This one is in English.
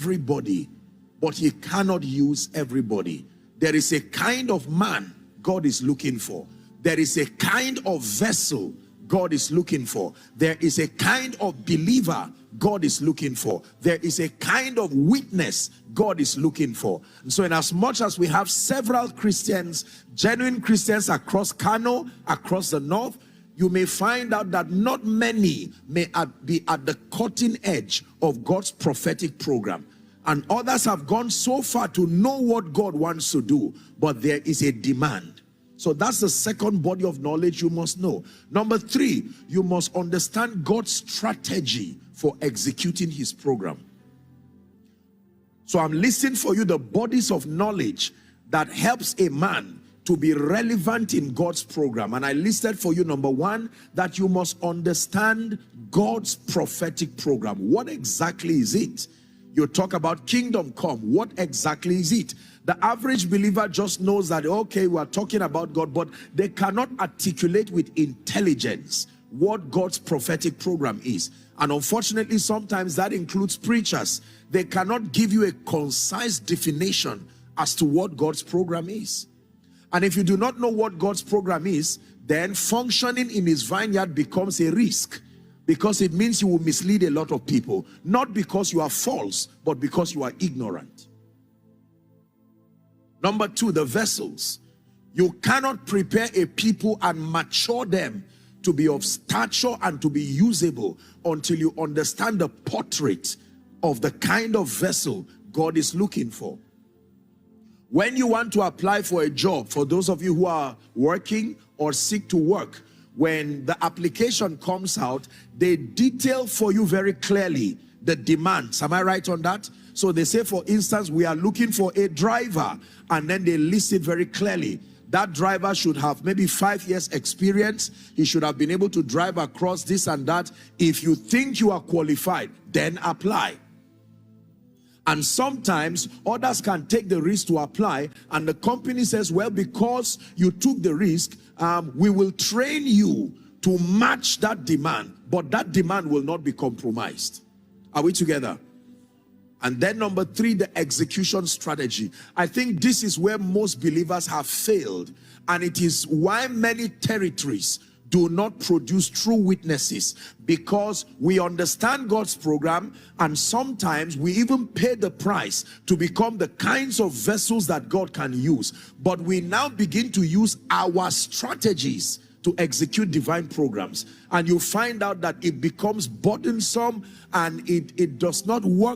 everybody, but he cannot use everybody. There is a kind of man God is looking for. There is a kind of vessel God is looking for. There is a kind of believer God is looking for. There is a kind of witness God is looking for. And so in as much as we have several Christians, genuine Christians across Kano, across the north, you may find out that not many may be at the cutting edge of God's prophetic program. And others have gone so far to know what God wants to do, but there is a demand. So that's the second body of knowledge you must know. Number 3, you must understand God's strategy for executing his program. So I'm listing for you the bodies of knowledge that helps a man to be relevant in God's program. And I listed for you, number 1, that you must understand God's prophetic program. What exactly is it? You talk about kingdom come. What exactly is it? The average believer just knows that, okay, we are talking about God, but they cannot articulate with intelligence what God's prophetic program is. And unfortunately, sometimes that includes preachers. They cannot give you a concise definition as to what God's program is. And if you do not know what God's program is, then functioning in his vineyard becomes a risk, because it means you will mislead a lot of people, not because you are false, but because you are ignorant. Number 2, the vessels. You cannot prepare a people and mature them to be of stature and to be usable until you understand the portrait of the kind of vessel God is looking for. When you want to apply for a job, for those of you who are working or seek to work, when the application comes out, they detail for you very clearly the demands. Am I right on that? So they say, for instance, we are looking for a driver, and then they list it very clearly. That driver should have maybe 5 years experience. He should have been able to drive across this and that. If you think you are qualified, then apply. And sometimes others can take the risk to apply, and the company says, well, because you took the risk, we will train you to match that demand, but that demand will not be compromised. Are we together? And then number 3, the execution strategy. I think this is where most believers have failed, and it is why many territories do not produce true witnesses, because we understand God's program, and sometimes we even pay the price to become the kinds of vessels that God can use. But we now begin to use our strategies to execute divine programs, and you find out that it becomes burdensome and it does not work